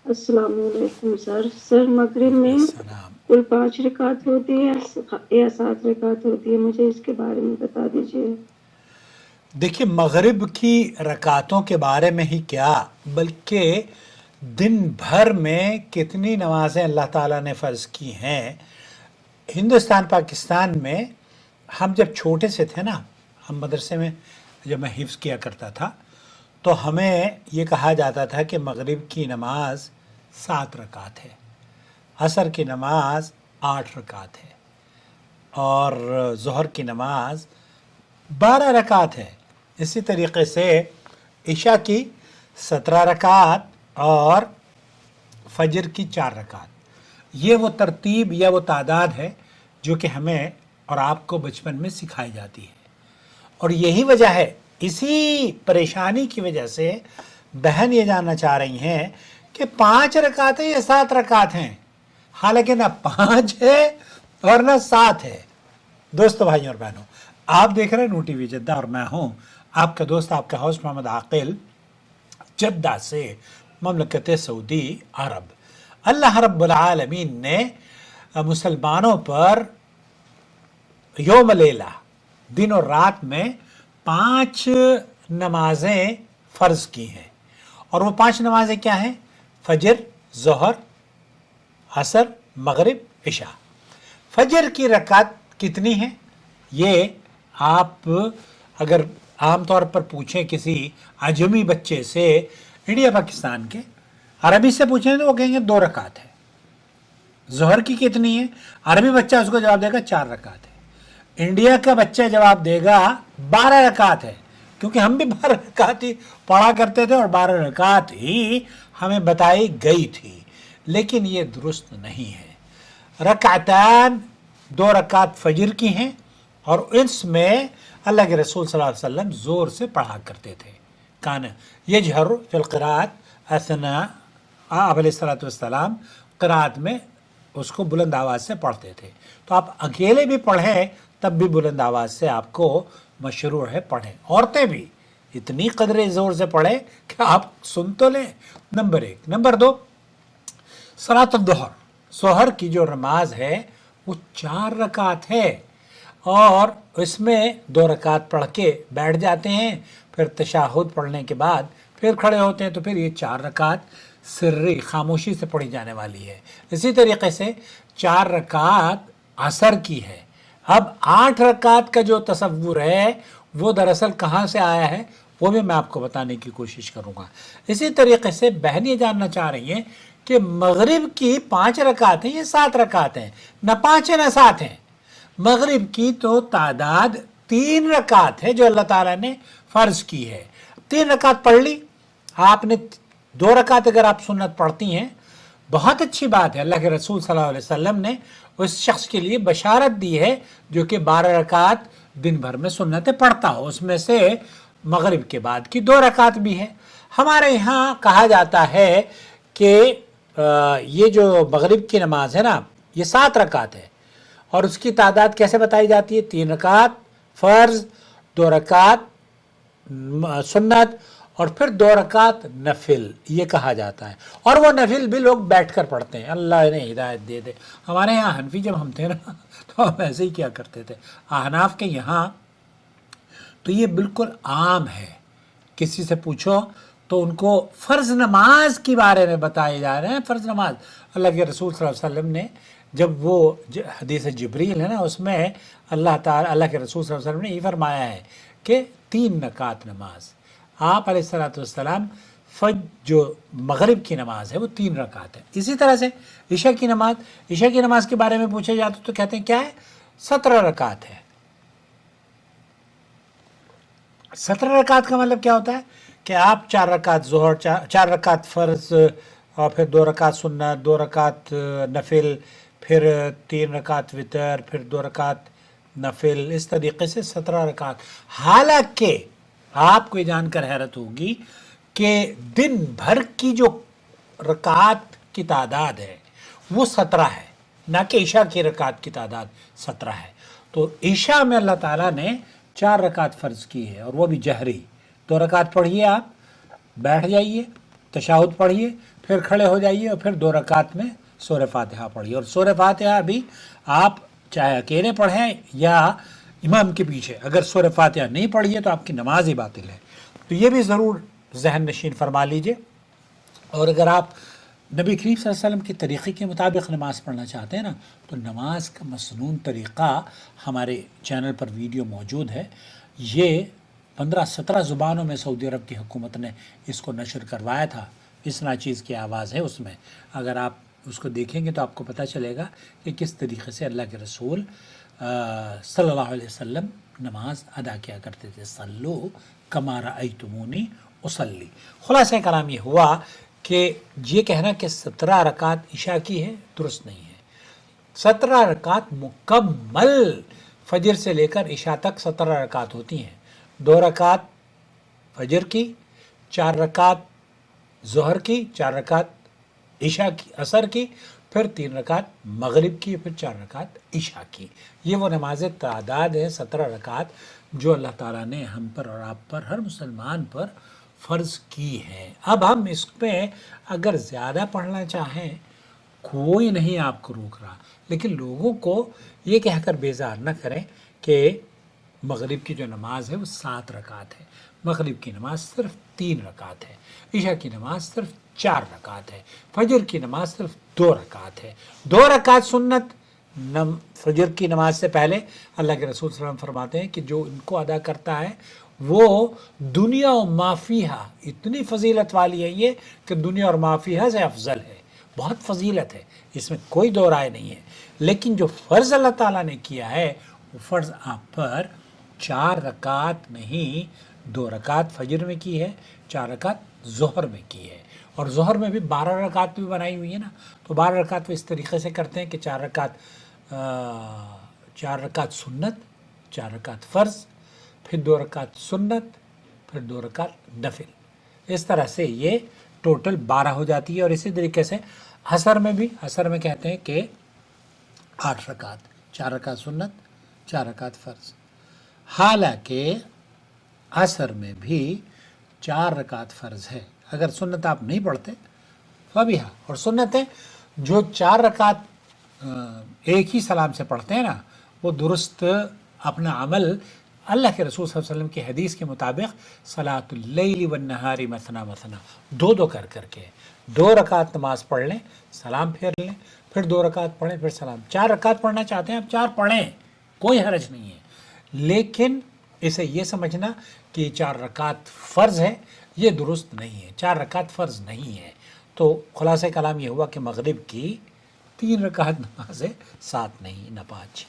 अस्सलाम वालेकुम सर मगरिब में कुल 5 रकात होती है या 7 रकात होती है, मुझे इसके बारे में बता दीजिए। देखिए, मगरिब की रकातों के बारे में ही क्या, बल्कि दिन भर में कितनी नमाजें अल्लाह ताला ने फ़र्ज़ की हैं। हिंदुस्तान पाकिस्तान में हम जब छोटे से थे ना, हम मदरसे में जब मैं हिफ्ज़ किया करता था, तो हमें ये कहा जाता था कि मगरिब की नमाज 7 रकात है, असर की नमाज 8 रकात है और ज़ोहर की नमाज 12 रकात है। इसी तरीक़े से इशा की 17 रकात और फजर की 4 रकात। ये वो तरतीब या वो तादाद है जो कि हमें और आपको बचपन में सिखाई जाती है। और यही वजह है, इसी परेशानी की वजह से बहन ये जानना चाह रही हैं कि 5 रकात है या 7 रकात हैं, हालांकि ना 5 है और ना 7 है। दोस्तों, भाइयों और बहनों, आप देख रहे हैं नू टीवी जद्दा और मैं हूं आपका दोस्त, आपका होस्ट मोहम्मद आकिल, जद्दा से ममलकत सऊदी अरब। अल्लाह रब्बुल आलमीन ने मुसलमानों पर यौम लेला, दिन और रात में 5 नमाजें फ़र्ज़ की हैं। और वो 5 नमाजें क्या हैं? फजर, ज़ोहर, असर, मगरिब, इशा। फजर की रकात कितनी हैं? ये आप अगर आम तौर पर पूछें किसी अजमी बच्चे से, इंडिया पाकिस्तान के, अरबी से पूछें तो वो कहेंगे 2 रकात है। ज़ोहर की कितनी है? अरबी बच्चा उसको जवाब देगा 4 रकात है। इंडिया का बच्चा जवाब देगा 12 रकात है, क्योंकि हम भी 12 रकात ही पढ़ा करते थे और 12 रकात ही हमें बताई गई थी। लेकिन ये दुरुस्त नहीं है। रकातान 2 रकात फजर की हैं और इसमें अल्लाह के रसूल सल्लल्लाहु अलैहि वसल्लम ज़ोर से पढ़ा करते थे। कान यजहरु फिल क़िराअत असना, आप अलैहिस्सलातु वस्सलाम क़िराअत में उसको बुलंद आवाज़ से पढ़ते थे। तो आप अकेले भी पढ़ें तब भी बुलंद आवाज़ से आपको मशरूर है पढ़ें। औरतें भी इतनी कदरे ज़ोर से पढ़ें कि आप सुन तो लें। नंबर 1। नंबर 2, सलातुल दुहर, ज़ोहर की जो नमाज है वो 4 रकात है और इसमें 2 रकात पढ़ के बैठ जाते हैं, फिर तशाहुद पढ़ने के बाद फिर खड़े होते हैं, तो फिर ये 4 रकात सिर्री खामोशी से पढ़ी जाने वाली है। इसी तरीके से 4 रकात असर की है। अब 8 रकात का जो तसव्वुर है वो दरअसल कहाँ से आया है वो भी मैं आपको बताने की कोशिश करूँगा। इसी तरीके से बहन ये जानना चाह रही हैं कि मगरिब की 5 रकात हैं या 7 रकात हैं? न 5 है न 7 हैं। मगरिब की तो तादाद 3 रकात है जो अल्लाह ताला ने फ़र्ज़ की है। 3 रकात पढ़ ली आपने। 2 रकात अगर आप सुन्नत पढ़ती हैं, बहुत अच्छी बात है। अल्लाह के रसूल सल्लल्लाहु अलैहि वसल्लम ने उस शख्स के लिए बशारत दी है जो कि 12 रकात दिन भर में सुन्नतें पढ़ता हो, उसमें से मगरिब के बाद की 2 रकात भी है। हमारे यहाँ कहा जाता है कि ये जो मगरिब की नमाज है ना, ये 7 रकात है और उसकी तादाद कैसे बताई जाती है? 3 रकात फ़र्ज़, 2 रकात सुन्नत और फिर 2 रकात नफिल, ये कहा जाता है। और वो नफिल भी लोग बैठकर पढ़ते हैं। अल्लाह ने हिदायत दे दे। हमारे यहाँ हनफी जब हम थे ना तो हम ऐसे ही किया करते थे। अहनाफ के यहाँ तो ये बिल्कुल आम है। किसी से पूछो तो उनको फ़र्ज़ नमाज के बारे में बताए जा रहे हैं। फ़र्ज़ नमाज अल्लाह के रसूल सल्लल्लाहु अलैहि वसल्लम ने, जब वो हदीस जिब्रील है ना, उसमें अल्लाह के रसूल सल्लल्लाहु अलैहि वसल्लम ने ये फरमाया है कि 3 रकात नमाज। आप अलैहिस्सलातु वस्सलाम जो मगरिब की नमाज है वो 3 रकात है। इसी तरह से इशा की नमाज के बारे में पूछा जाता तो कहते हैं क्या है? 17 रकात है। 17 रकात का मतलब क्या होता है कि आप 4 रकात ज़ोहर, 4 रकात फ़र्ज़ और फिर 2 रकात सुन्नत, 2 रकात नफिल, फिर 3 रकात वितर, फिर 2 रकात नफिल, इस तरीके से 17 रकात। हालांकि आपको ये जानकर हैरत होगी कि दिन भर की जो रकात की तादाद है वो 17 है, ना कि ईशा की रकात की तादाद 17 है। तो ईशा में अल्लाह ताला ने 4 रकात फ़र्ज़ की है और वो भी जहरी। 2 रकात पढ़िए, आप बैठ जाइए, तशाहुद पढ़िए, फिर खड़े हो जाइए और फिर 2 रकात में सूरह फातिहा पढ़िए। और सूरह फातिहा भी आप चाहे अकेले पढ़ें या इमाम के पीछे, अगर सूरह फातिहा नहीं पढ़िए तो आपकी नमाज ही बातिल है। तो ये भी ज़रूर जहन नशीन फरमा लीजिए। और अगर आप नबी करीम सल्लल्लाहु अलैहि वसल्लम के तरीक़े के मुताबिक नमाज़ पढ़ना चाहते हैं ना, तो नमाज का मसनून तरीक़ा हमारे चैनल पर वीडियो मौजूद है। ये 15-17 ज़ुबानों में सऊदी अरब की हुकूमत ने इसको नशर करवाया था। इस नाचीज़ की आवाज़ है उसमें, अगर आप उसको देखेंगे तो आपको पता चलेगा कि किस तरीक़े से अल्लाह के रसूल सल्लल्लाहु अलैहि वसल्लम नमाज अदा किया करते थे। सल्लू कमा रअयतुमूनी उसल्ली। खुलासा कलाम ये हुआ कि ये कहना कि 17 रकात इशा की है दुरुस्त नहीं है। 17 रकात मुकम्मल फजर से लेकर इशा तक 17 रकात होती हैं। 2 रकात फजर की, 4 रकात ज़ोहर की, 4 रकात इशा की, असर की, फिर 3 रकात मगरिब की, फिर 4 रकात इशा की। ये वो नमाज तादाद है 17 रकात जो अल्लाह ताला ने हम पर और आप पर, हर मुसलमान पर फ़र्ज़ की है। अब हम इसमें अगर ज़्यादा पढ़ना चाहें कोई नहीं आपको रोक रहा, लेकिन लोगों को ये कहकर बेजार न करें कि मगरिब की जो नमाज है वो 7 रकात है, मगरिब की नमाज सिर्फ 3 रकात है, इशा की नमाज सिर्फ 4 रकात है, फजर की नमाज सिर्फ 2 रकात है। 2 रकात सुन्नत फजर की नमाज से पहले अल्लाह के रसूल सल्लल्लाहु अलैहि वसल्लम फरमाते हैं कि जो इनको अदा करता है वो दुनिया और माफिया, इतनी फजीलत वाली है ये कि दुनिया और माफिया से अफजल है। बहुत फजीलत है, इसमें कोई दो राय नहीं है। लेकिन जो फ़र्ज़ अल्लाह ताला ने किया है वो फ़र्ज़ आप पर 4 रकात नहीं, 2 रकात फजर में की है, 4 रकात ज़ोहर में की है। और ज़ोहर में भी 12 रकात भी बनाई हुई है ना, तो 12 रकात वो इस तरीक़े से करते हैं कि 4 रकात सुन्नत, 4 रकात फ़र्ज़, फिर 2 रकात सुन्नत, फिर 2 रकात नफिल। इस तरह से ये टोटल 12 हो जाती है। और इसी तरीके से असर में भी, असर में कहते हैं कि 8 रकात, 4 रकात सुन्नत, 4 रकात फ़र्ज़। हालांकि असर में भी 4 रकात फ़र्ज़ है। अगर सुन्नत आप नहीं पढ़ते फबिहा, और सुन्नत है जो 4 रकात एक ही सलाम से पढ़ते हैं ना, वो दुरुस्त अपना अमल अल्लाह के रसूल सल्लल्लाहु अलैहि वसल्लम की हदीस के मुताबिक सलातुल लैली वन नहारी मसना मसना, 2-2 कर करके 2 रकात नमाज पढ़ लें, सलाम फेर लें, फिर 2 रकात पढ़ें, फिर सलाम। 4 रकात पढ़ना चाहते हैं आप 4 पढ़ें, कोई हरज नहीं है। लेकिन इसे ये समझना कि 4 रकात फ़र्ज़ है, ये दुरुस्त नहीं है। 4 रकात फ़र्ज़ नहीं है। तो खुलासा कलाम ये हुआ कि मगरिब की 3 रकात नमाज है, 7 नहीं, न 5।